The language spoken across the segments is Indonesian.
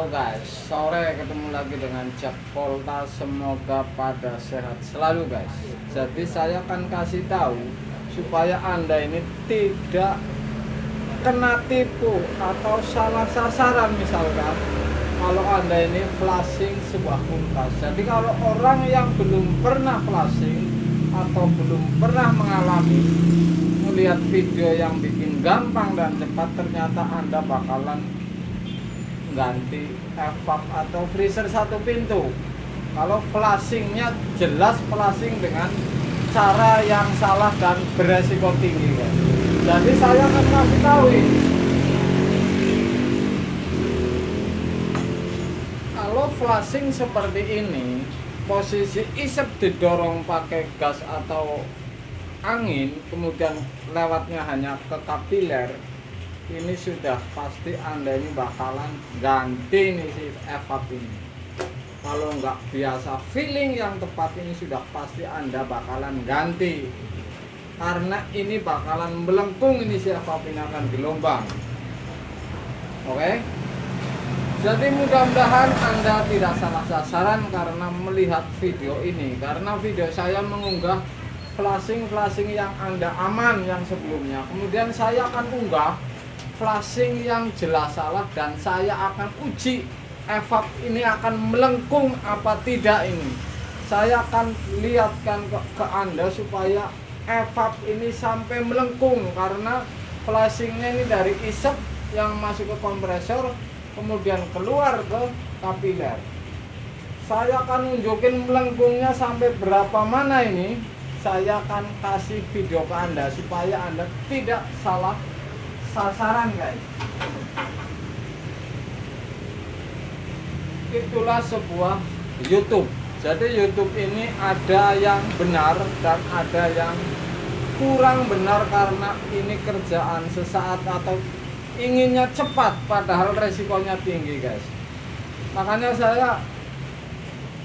Halo guys, sore ketemu lagi dengan Jack Volta. Semoga pada sehat selalu guys. Jadi saya akan kasih tahu supaya Anda ini tidak kena tipu atau salah sasaran. Misalkan kalau Anda ini flashing sebuah kulkas. Jadi kalau orang yang belum pernah flashing atau belum pernah mengalami melihat video yang bikin gampang dan cepat, ternyata Anda bakalan ganti evap atau freezer satu pintu. Kalau flashingnya jelas flashing dengan cara yang salah dan beresiko tinggi kan. Jadi saya akan kasih tahu ini. Kalau flashing seperti ini, posisi isep didorong pakai gas atau angin, kemudian lewatnya hanya ke kapiler, ini sudah pasti Anda ini bakalan ganti nih si evap ini. Kalau nggak biasa filling yang tepat, ini sudah pasti Anda bakalan ganti, karena ini bakalan melengkung, ini si evap ini akan gelombang. Oke, jadi mudah-mudahan Anda tidak salah sasaran karena melihat video ini, karena video saya mengunggah flashing yang Anda aman yang sebelumnya. Kemudian saya akan unggah flashing yang jelas salah, dan saya akan uji evap ini akan melengkung apa tidak. Ini saya akan lihatkan ke Anda supaya evap ini sampai melengkung, karena flashingnya ini dari isep yang masuk ke kompresor kemudian keluar ke kapiler. Saya akan nunjukin melengkungnya sampai berapa mana ini. Saya akan kasih video ke Anda supaya Anda tidak salah sasaran guys. Itulah sebuah YouTube. Jadi YouTube ini ada yang benar dan ada yang kurang benar, karena ini kerjaan sesaat atau inginnya cepat padahal resikonya tinggi guys. Makanya saya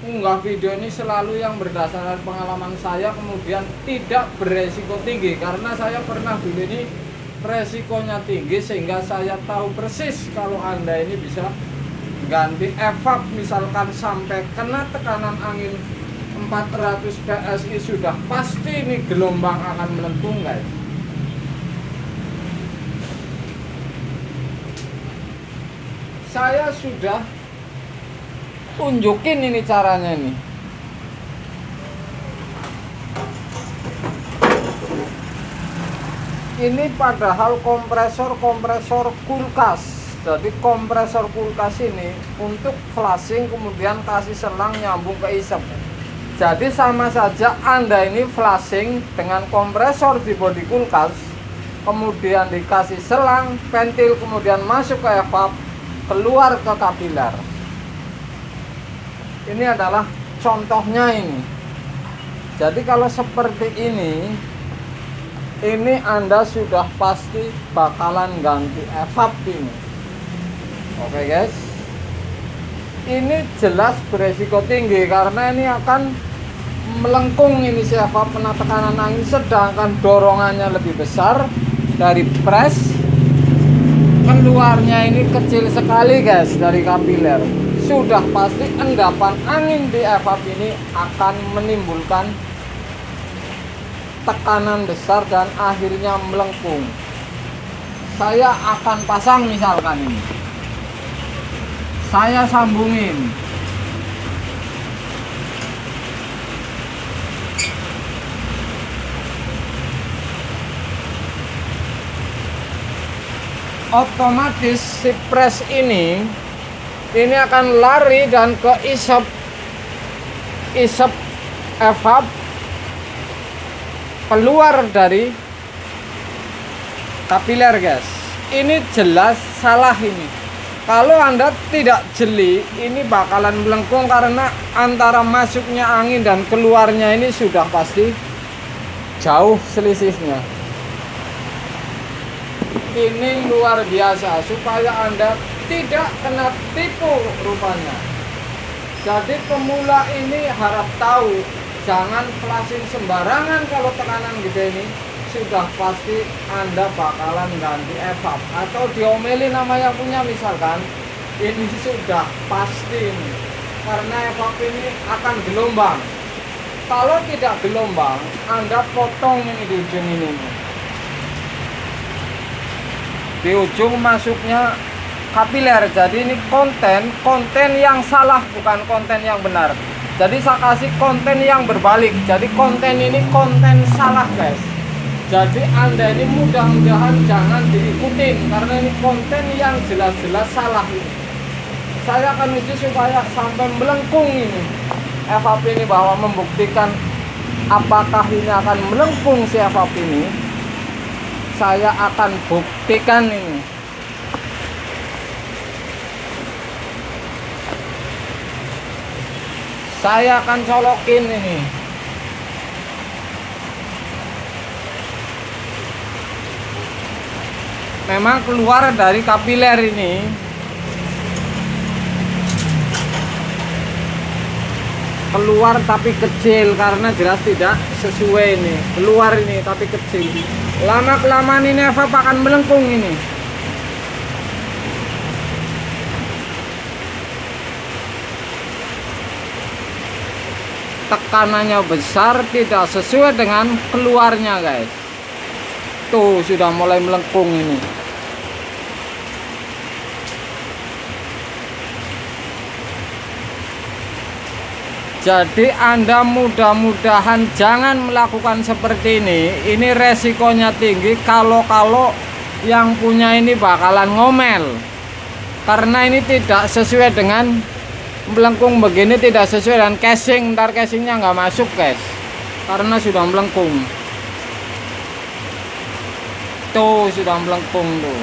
unggah video ini selalu yang berdasarkan pengalaman saya, kemudian tidak beresiko tinggi, karena saya pernah dulu ini resikonya tinggi, sehingga saya tahu persis kalau Anda ini bisa ganti evap misalkan sampai kena tekanan angin 400 PSI, sudah pasti ini gelombang akan melengkung guys. Saya sudah tunjukin ini caranya ini. Ini padahal kompresor kulkas. Jadi kompresor kulkas ini untuk flashing, kemudian kasih selang nyambung ke isep. Jadi sama saja Anda ini flashing dengan kompresor di bodi kulkas, kemudian dikasih selang, ventil, kemudian masuk ke evap, keluar ke kapiler. Ini adalah contohnya ini. Jadi kalau seperti ini Anda sudah pasti bakalan ganti evap ini. Oke guys, ini jelas beresiko tinggi karena ini akan melengkung ini si evap kena tekanan angin, sedangkan dorongannya lebih besar dari pres, keluarnya ini kecil sekali guys dari kapiler. Sudah pasti endapan angin di evap ini akan menimbulkan tekanan besar dan akhirnya melengkung. Saya akan pasang misalkan ini, saya sambungin. Otomatis si pres ini akan lari dan ke isep evap, keluar dari kapiler guys. Ini jelas salah ini. Kalau Anda tidak jeli, ini bakalan melengkung karena antara masuknya angin dan keluarnya ini sudah pasti jauh selisihnya. Ini luar biasa supaya Anda tidak kena tipu rupanya. Jadi pemula ini harap tahu, jangan flashing sembarangan. Kalau tekanan gede ini sudah pasti Anda bakalan ganti evap atau diomelin nama yang punya. Misalkan ini sudah pasti ini. Karena evap ini akan gelombang. Kalau tidak gelombang, Anda potong ini di ujung ini. Di ujung masuknya kapiler. Jadi ini konten yang salah, bukan konten yang benar. Jadi saya kasih konten yang berbalik. Jadi konten ini konten salah, guys. Jadi Anda ini mudah-mudahan jangan diikutin, karena ini konten yang jelas-jelas salah ini. Saya akan uji supaya sampai melengkung ini evap ini, bahwa membuktikan apakah ini akan melengkung si evap ini. Saya akan buktikan ini. Saya akan colokin ini. Memang keluar dari kapiler ini. Keluar tapi kecil, karena jelas tidak sesuai ini. Keluar ini tapi kecil. Lama-kelamaan ini evap akan melengkung ini. Tekanannya besar, tidak sesuai dengan keluarnya, guys. Tuh sudah mulai melengkung ini. Jadi Anda mudah-mudahan jangan melakukan seperti ini. Ini resikonya tinggi. Kalau yang punya ini bakalan ngomel, karena ini tidak sesuai dengan melengkung begini, tidak sesuai dengan casing. Ntar casingnya nggak masuk, guys, karena sudah melengkung. Tuh sudah melengkung tuh.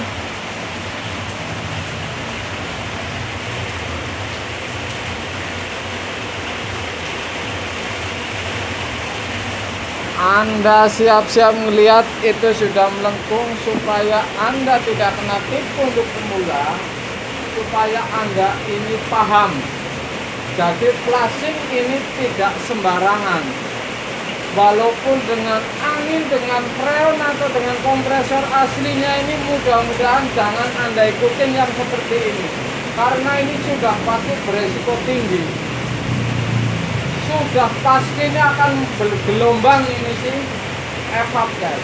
Anda siap-siap melihat itu sudah melengkung, supaya Anda tidak kena tipu untuk pemula, supaya Anda ini paham. Jadi flashing ini tidak sembarangan. Walaupun dengan angin, dengan freon atau dengan kompresor aslinya ini, mudah-mudahan jangan Anda ikutin yang seperti ini, karena ini sudah pasti beresiko tinggi. Sudah pasti ini akan bergelombang ini sih evap, guys.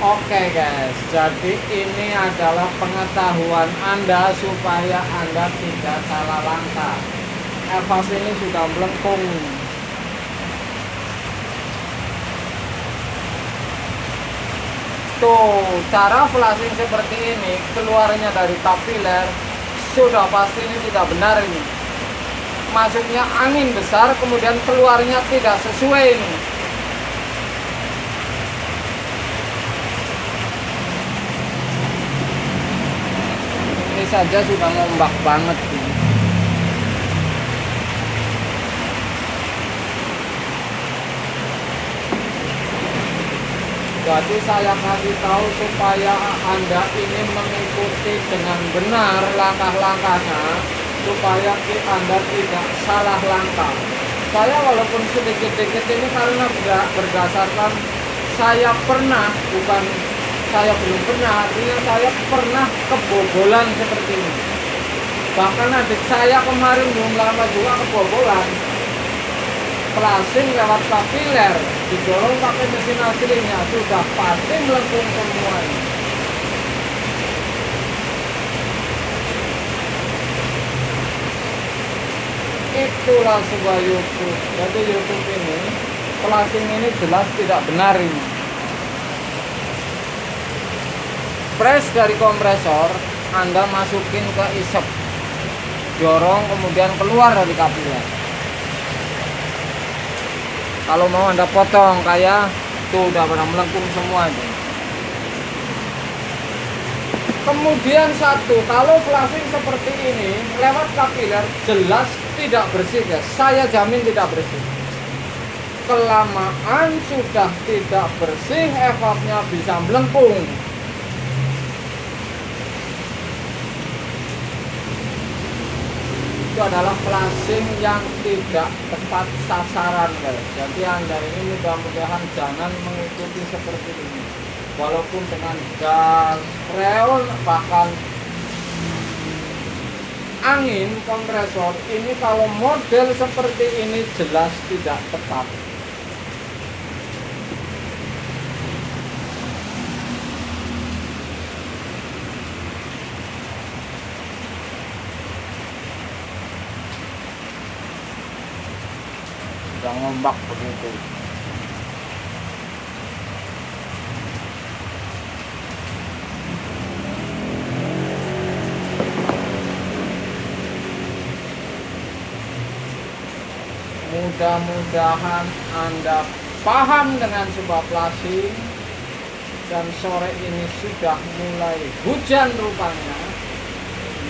Oke, guys, jadi ini adalah pengetahuan Anda supaya Anda tidak salah langkah. Evap ini sudah melengkung. Tuh, cara flashing seperti ini, keluarnya dari kapiler, sudah pasti ini tidak benar ini. Masuknya angin besar, kemudian keluarnya tidak sesuai ini. Ini saja sudah ngombak banget ini. Jadi saya kasih tahu supaya Anda ini mengikuti dengan benar langkah-langkahnya, supaya Anda tidak salah langkah. Saya walaupun sedikit-sedikit ini karena berdasarkan saya pernah, bukan saya belum pernah, artinya saya pernah kebobolan seperti ini. Bahkan adik saya kemarin belum lama juga kebobolan. Flashing lewat kapiler, didorong pakai mesin aslinya, sudah pasti melengkung semua ini. Itulah sebuah YouTube. Jadi YouTube ini, flashing ini jelas tidak benar ini. Press dari kompresor Anda masukin ke isep, dorong kemudian keluar dari kapiler. Kalau mau Anda potong kayak tuh udah pada melengkung semua itu. Kemudian satu, kalau flashing seperti ini lewat kapiler jelas tidak bersih, guys. Saya jamin tidak bersih. kelamaan sudah tidak bersih, evapnya bisa melengkung. Itu adalah flashing yang tidak tepat sasaran, guys. Jadi Anda ini mudah-mudahan jangan mengikuti seperti ini. Walaupun dengan gas freon, bahkan angin kompresor, ini kalau model seperti ini jelas tidak tepat. Sudah ngombak begitu. Mudah-mudahan Anda paham dengan sebuah flashing. Dan sore ini sudah mulai hujan rupanya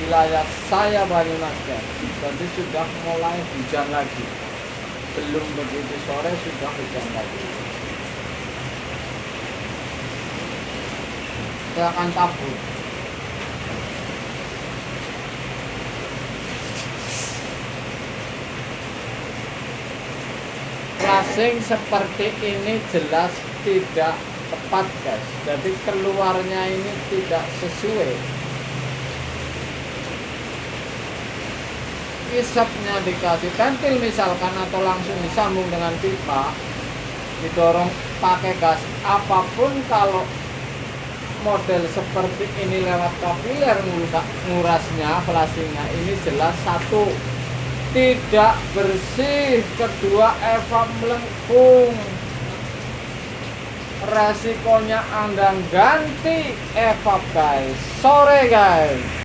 wilayah saya Banyumas, guys. Jadi sudah mulai hujan lagi. Belum begitu sore sudah hujan lagi. Saya akan tabur. Flashing seperti ini jelas tidak tepat, guys. Jadi keluarnya ini tidak sesuai. Isapnya dikasih pentil misalkan, atau langsung disambung dengan pipa, didorong pakai gas apapun, kalau model seperti ini lewat kapiler ngurasnya, flashingnya ini jelas satu tidak bersih, kedua evap melengkung. Resikonya Anda ganti evap, guys. Sore, guys.